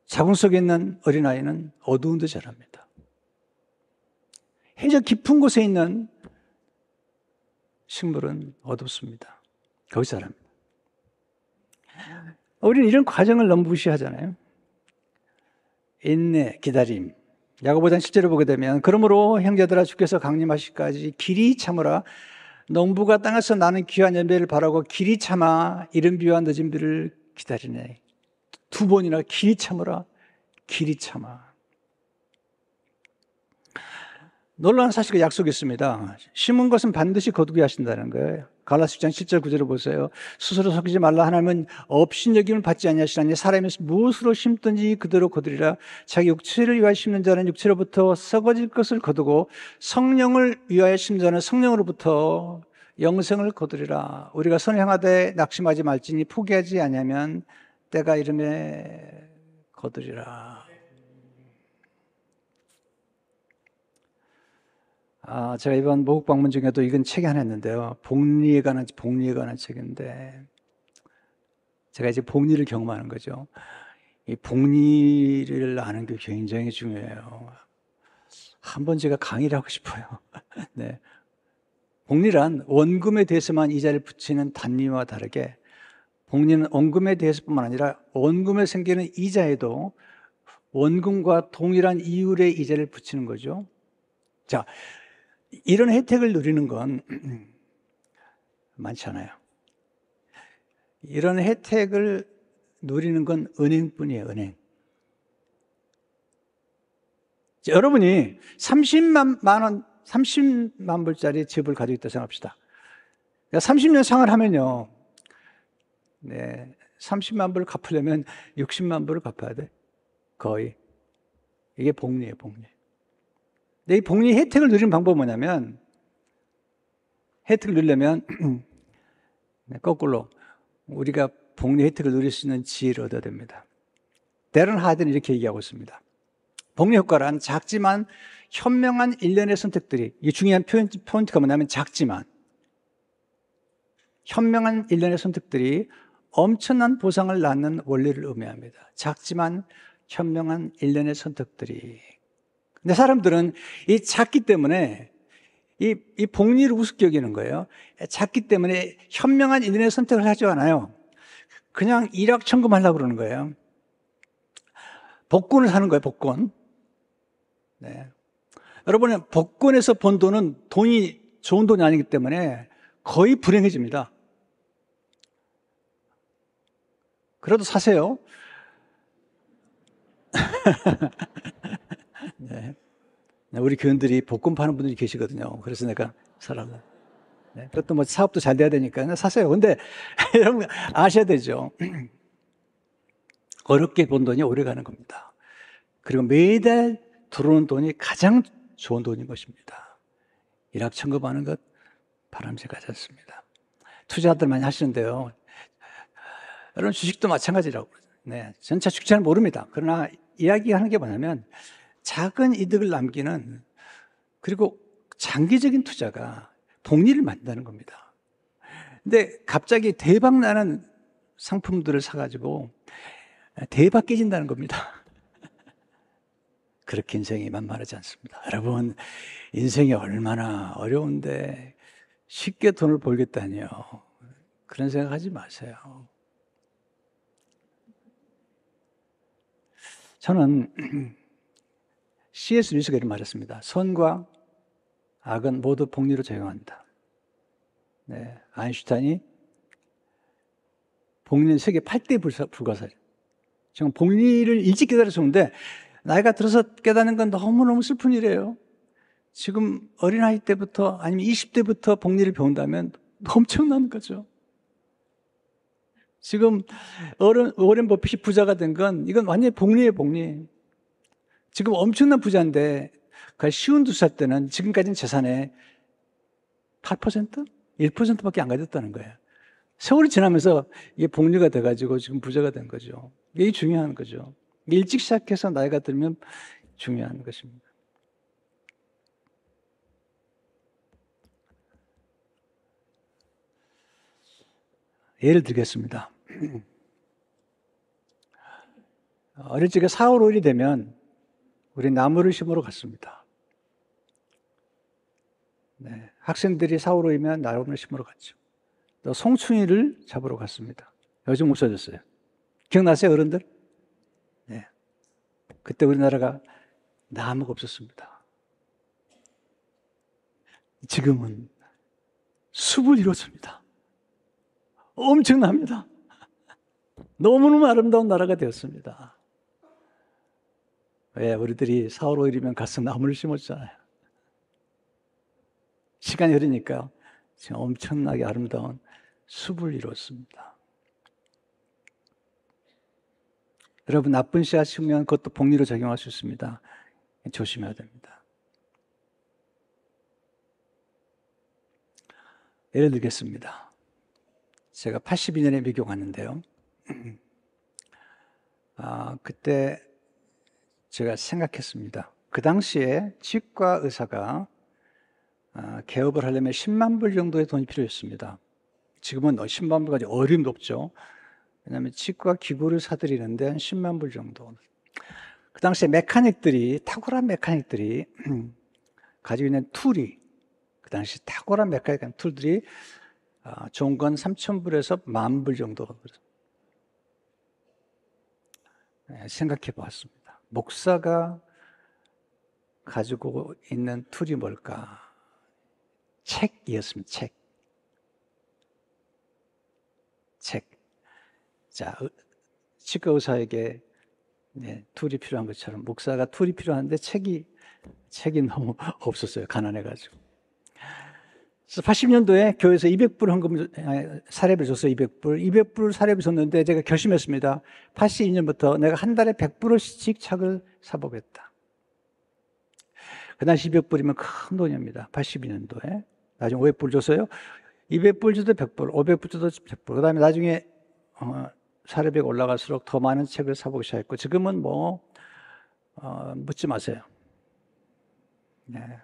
A: 자궁 속에 있는 어린아이는 어두운 데 자랍니다. 해저 깊은 곳에 있는 식물은 어둡습니다. 거기 자랍니다. 우리는 이런 과정을 너무 무시하잖아요. 인내, 기다림. 야고보 5장 7절을 보게 되면, 그러므로 형제들아 주께서 강림하시기까지 길이 참으라. 농부가 땅에서 나는 귀한 열매를 바라고 길이 참아 이른 비와 늦은 비를 기다리네. 두 번이나 길이 참으라, 길이 참아. 놀라운 사실과 약속이 있습니다. 심은 것은 반드시 거두게 하신다는 거예요. 갈라디아서 6장 7절 9절을 보세요. 스스로 속이지 말라. 하나님은 업신여김을 받지 아니하시나니 사람이 무엇으로 심든지 그대로 거두리라. 자기 육체를 위하여 심는 자는 육체로부터 썩어질 것을 거두고 성령을 위하여 심는 자는 성령으로부터 영생을 거두리라. 우리가 선행하되 낙심하지 말지니 포기하지 아니하면 때가 이름에 거두리라. 제가 이번 모국 방문 중에도 이건 책이 하나 있는데요. 복리에 관한 책인데, 제가 이제 복리를 경험하는 거죠. 이 복리를 아는 게 굉장히 중요해요. 한번 제가 강의를 하고 싶어요. 네. 복리란 원금에 대해서만 이자를 붙이는 단위와 다르게, 복리는 원금에 대해서뿐만 아니라 원금에 생기는 이자에도 원금과 동일한 이율의 이자를 붙이는 거죠. 자, 이런 혜택을 누리는 건 많지 않아요. 이런 혜택을 누리는 건 은행뿐이에요, 은행. 자, 여러분이 30만 불짜리 집을 가지고 있다 생각합시다. 30년 생활하면요, 네, 30만 불을 갚으려면 60만 불을 갚아야 돼. 거의. 이게 복리예요, 복리. 근데 이 복리 혜택을 누리는 방법은 뭐냐면, 혜택을 누리려면 거꾸로 우리가 복리 혜택을 누릴 수 있는 지혜를 얻어야 됩니다. 데런 하드는 이렇게 얘기하고 있습니다. 복리 효과란 작지만 현명한 일련의 선택들이, 이 중요한 포인트가 뭐냐면 작지만 현명한 일련의 선택들이 엄청난 보상을 낳는 원리를 의미합니다. 작지만 현명한 일련의 선택들이. 근데 사람들은 이 작기 때문에 이 복리를 우습게 여기는 거예요. 작기 때문에 현명한 일련의 선택을 하지 않아요. 그냥 일확천금하려고 그러는 거예요. 복권을 사는 거예요, 복권. 네. 여러분, 복권에서 번 돈은 돈이 좋은 돈이 아니기 때문에 거의 불행해집니다. 그래도 사세요. 네. 우리 교인들이 복권 파는 분들이 계시거든요. 그래서 내가 사라고. 네. 그것도 뭐 사업도 잘 돼야 되니까 사세요. 근데 여러분 아셔야 되죠. 어렵게 번 돈이 오래 가는 겁니다. 그리고 매달 들어오는 돈이 가장 좋은 돈인 것입니다. 일확천금하는 것 바람직하지 않습니다. 투자들 많이 하시는데요. 여러분 주식도 마찬가지라고. 네. 전차 주식 잘 모릅니다. 그러나 이야기하는 게 뭐냐면 작은 이득을 남기는, 그리고 장기적인 투자가 복리를 만든다는 겁니다. 근데 갑자기 대박 나는 상품들을 사가지고 대박 깨진다는 겁니다. 그렇게 인생이 만만하지 않습니다. 여러분, 인생이 얼마나 어려운데 쉽게 돈을 벌겠다니요. 그런 생각하지 마세요. 저는 C.S. 루이스가 이런 말했습니다. 선과 악은 모두 복리로 작용한다. 네, 아인슈타인이 복리는 세계 8대 불가사리. 지금 복리를 일찍 깨달았었는데 나이가 들어서 깨닫는 건 너무너무 슬픈 일이에요. 지금 어린아이 때부터 아니면 20대부터 복리를 배운다면 엄청난 거죠. 지금 워렌 버핏이 부자가 된 건 이건 완전히 복리예요, 복리. 지금 엄청난 부자인데 그 쉬운 2살 때는 지금까지는 재산의 8%? 1%밖에 안 가졌다는 거예요. 세월이 지나면서 이게 복리가 돼가지고 지금 부자가 된 거죠. 이게 중요한 거죠. 일찍 시작해서 나이가 들면 중요한 것입니다. 예를 들겠습니다. 어릴 적에 4월 5일이 되면 우리 나무를 심으러 갔습니다. 네, 학생들이 4월 5일이면 나무를 심으러 갔죠. 또 송충이를 잡으러 갔습니다. 요즘 없어졌어요. 기억나세요, 어른들? 네. 그때 우리나라가 나무가 없었습니다. 지금은 숲을 이뤘습니다. 엄청납니다. 너무너무 아름다운 나라가 되었습니다. 왜? 우리들이 4월 5일이면 가서 나무를 심었잖아요. 시간이 흐르니까 지금 엄청나게 아름다운 숲을 이뤘습니다. 여러분, 나쁜 씨앗 심으면 그것도 복리로 적용할 수 있습니다. 조심해야 됩니다. 예를 들겠습니다. 제가 82년에 미국 왔는데요. 그때 제가 생각했습니다. 그 당시에 치과 의사가 개업을 하려면 10만 불 정도의 돈이 필요했습니다. 지금은 10만 불까지 어림도 없죠. 왜냐하면 치과 기구를 사들이는데 한 10만 불 정도. 그 당시에 탁월한 메카닉들이 가지고 있는 툴이, 그 당시 탁월한 메카닉 툴들이 좋은 건 3,000불에서 10,000불 정도. 생각해 보았습니다. 목사가 가지고 있는 툴이 뭘까? 책이었습니다. 책. 자, 치과 의사에게 툴이 필요한 것처럼 목사가 툴이 필요한데 책이 너무 없었어요. 가난해가지고. 그래서 80년도에 교회에서 200불 헌금 사례비 줬어요. 200불 사례비 줬는데 제가 결심했습니다. 82년부터 내가 한 달에 100불씩 책을 사보겠다. 그 당시 200불이면 큰 돈입니다. 82년도에. 나중에 500불 줬어요. 200불 줘도 100불, 500불 줘도 100불. 그 다음에 나중에 사례비가 올라갈수록 더 많은 책을 사보기 시작했고, 지금은 묻지 마세요. 근데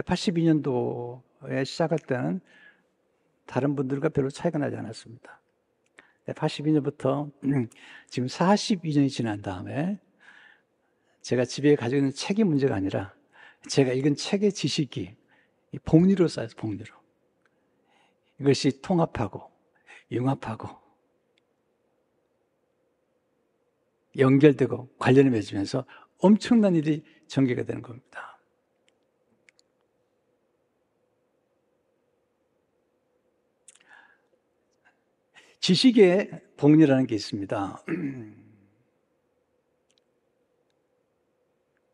A: 82년도에 시작할 때는 다른 분들과 별로 차이가 나지 않았습니다. 82년부터 지금 42년이 지난 다음에 제가 집에 가지고 있는 책이 문제가 아니라 제가 읽은 책의 지식이 복리로 쌓여서 복리로. 이것이 통합하고 융합하고 연결되고 관련을 맺으면서 엄청난 일이 전개가 되는 겁니다. 지식의 복리라는 게 있습니다.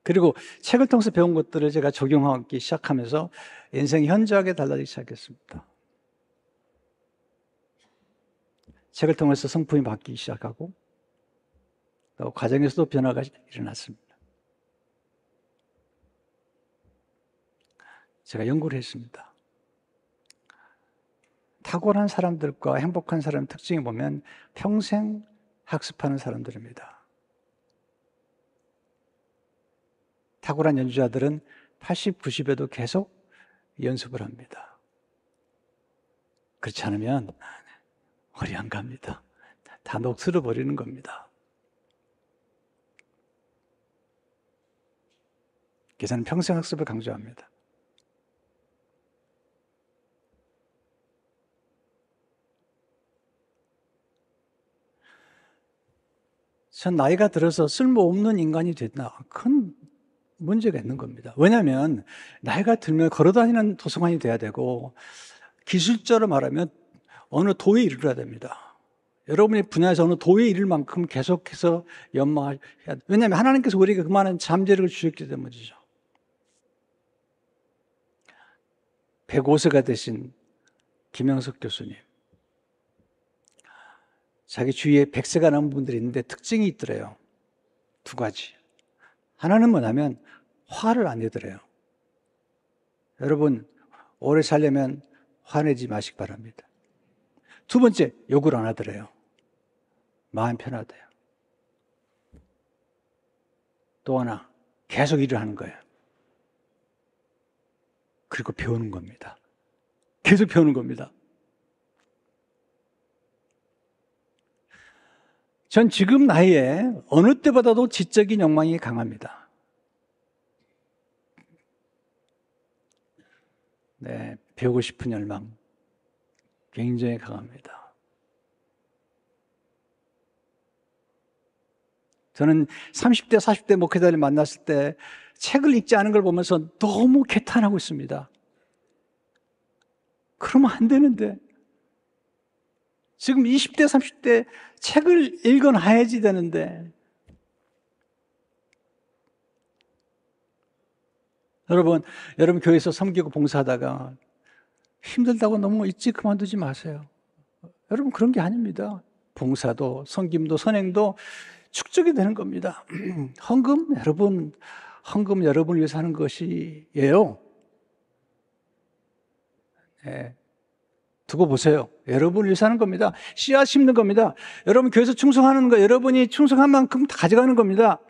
A: 그리고 책을 통해서 배운 것들을 제가 적용하기 시작하면서 인생이 현저하게 달라지기 시작했습니다. 책을 통해서 성품이 바뀌기 시작하고 또 가정에서도 변화가 일어났습니다. 제가 연구를 했습니다. 탁월한 사람들과 행복한 사람 특징이 보면 평생 학습하는 사람들입니다. 탁월한 연주자들은 80, 90에도 계속 연습을 합니다. 그렇지 않으면 허리 안 갑니다. 다 녹슬어 버리는 겁니다. 그래서 저는 평생 학습을 강조합니다. 전 나이가 들어서 쓸모없는 인간이 됐나? 큰 문제가 있는 겁니다. 왜냐하면 나이가 들면 걸어다니는 도서관이 돼야 되고 기술자로 말하면 어느 도에 이르러야 됩니다. 여러분의 분야에서 어느 도에 이를 만큼 계속해서 연마해야 돼요. 왜냐하면 하나님께서 우리에게 그만한 잠재력을 주셨기 때문이죠. 105세가 되신 김영석 교수님, 자기 주위에 100세가 넘은 분들이 있는데 특징이 있더래요. 2가지. 하나는 뭐냐면 화를 안 내더래요. 여러분, 오래 살려면 화내지 마시기 바랍니다. 2번째, 욕을 안 하더래요. 마음 편하대요. 또 하나, 계속 일을 하는 거예요. 그리고 배우는 겁니다. 계속 배우는 겁니다. 전 지금 나이에 어느 때보다도 지적인 욕망이 강합니다. 네, 배우고 싶은 열망 굉장히 강합니다. 저는 30대, 40대 목회자를 만났을 때 책을 읽지 않은 걸 보면서 너무 개탄하고 있습니다. 그러면 안 되는데. 지금 20대, 30대 책을 읽어놔야지 되는데. 여러분 교회에서 섬기고 봉사하다가 힘들다고 너무 일찍 그만두지 마세요. 여러분 그런 게 아닙니다. 봉사도 섬김도 선행도 축적이 되는 겁니다. 헌금 여러분을 위해서 하는 것이에요. 네. 두고 보세요. 여러분을 위해서 하는 겁니다. 씨앗 심는 겁니다. 여러분 교회에서 충성하는 거 여러분이 충성한 만큼 다 가져가는 겁니다.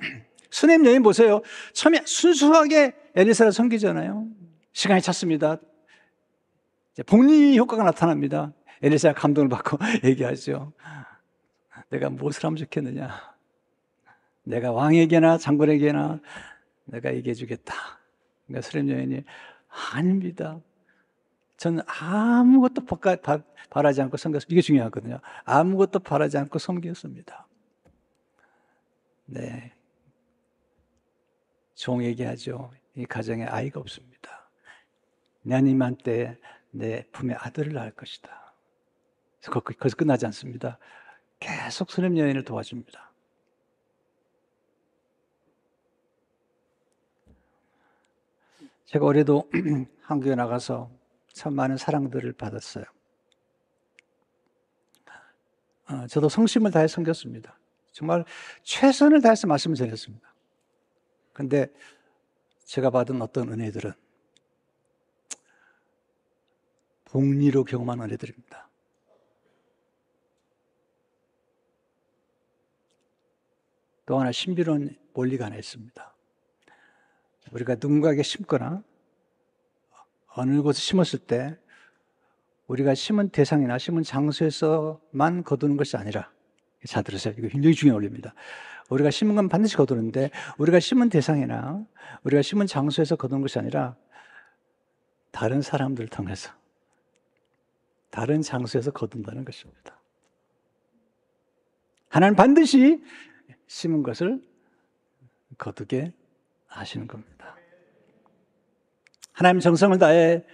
A: 수냄 여인 보세요. 처음에 순수하게 엘리사를 섬기잖아요. 시간이 찼습니다. 복리 효과가 나타납니다. 엘리사가 감동을 받고 얘기하죠. 내가 무엇을 하면 좋겠느냐. 내가 왕에게나 장군에게나 내가 얘기해 주겠다. 그러니까 수냄 여인이 아닙니다. 저는 아무것도 바라지 않고 섬겼습니다. 이게 중요하거든요. 아무것도 바라지 않고 섬겼습니다. 네. 종 얘기하죠. 이 가정에 아이가 없습니다. 내님한테 내 품에 아들을 낳을 것이다. 거기서 끝나지 않습니다. 계속 수냄 여인을 도와줍니다. 제가 올해도 한국에 나가서 참 많은 사랑들을 받았어요. 저도 성심을 다해 섬겼습니다. 정말 최선을 다해서 말씀을 전했습니다. 근데 제가 받은 어떤 은혜들은 복리로 경험한 은혜들입니다. 또 하나 신비로운 원리가 하나 있습니다. 우리가 누군가에게 심거나 어느 곳에 심었을 때 우리가 심은 대상이나 심은 장소에서만 거두는 것이 아니라, 잘 들으세요. 이거 굉장히 중요한 원리입니다. 우리가 심은 건 반드시 거두는데 우리가 심은 대상이나 우리가 심은 장소에서 거두는 것이 아니라 다른 사람들을 통해서 다른 장소에서 거둔다는 것입니다. 하나님 반드시 심은 것을 거두게 하시는 겁니다. 하나님 정성을 다해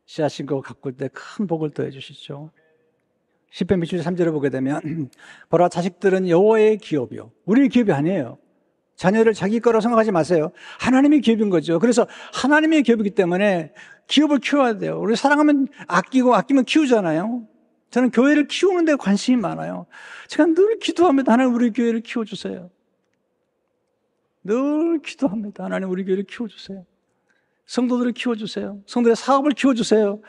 A: 씨앗 심고 가꿀 때 큰 복을 더해 주시죠. 시편 113절을 보게 되면 보라 자식들은 여호와의 기업이요. 우리의 기업이 아니에요. 자녀를 자기 거라고 생각하지 마세요. 하나님의 기업인 거죠. 그래서 하나님의 기업이기 때문에 기업을 키워야 돼요. 우리 사랑하면 아끼면 키우잖아요. 저는 교회를 키우는 데 관심이 많아요. 제가 늘 기도합니다. 하나님 우리 교회를 키워주세요. 늘 기도합니다. 하나님 우리 교회를 키워주세요. 성도들을 키워주세요. 성도들의 사업을 키워주세요.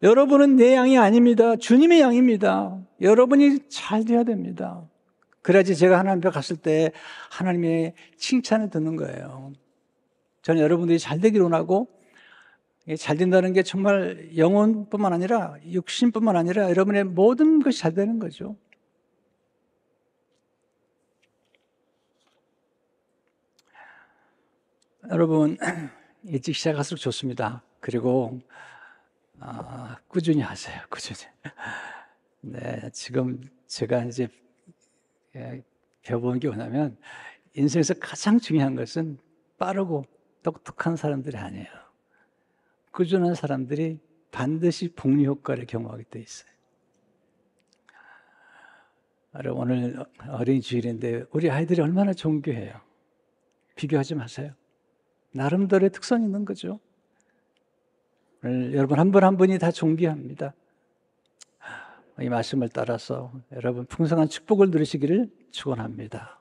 A: 여러분은 내 양이 아닙니다. 주님의 양입니다. 여러분이 잘 돼야 됩니다. 그래야지 제가 하나님 앞에 갔을 때 하나님의 칭찬을 듣는 거예요. 저는 여러분들이 잘 되기를 원하고, 잘 된다는 게 정말 영혼뿐만 아니라 육신뿐만 아니라 여러분의 모든 것이 잘 되는 거죠. 여러분 일찍 시작할수록 좋습니다. 그리고 꾸준히 하세요. 꾸준히. 네, 지금 제가 이제 배워본 게 뭐냐면 인생에서 가장 중요한 것은 빠르고 똑똑한 사람들이 아니에요. 꾸준한 사람들이 반드시 복리 효과를 경험하게 돼 있어요. 여러분 오늘 어린이 주일인데 우리 아이들이 얼마나 존귀해요. 비교하지 마세요. 나름대로의 특성이 있는 거죠. 오늘 여러분 한 분 한 분이 다 존귀합니다. 이 말씀을 따라서 여러분 풍성한 축복을 누리시기를 축원합니다.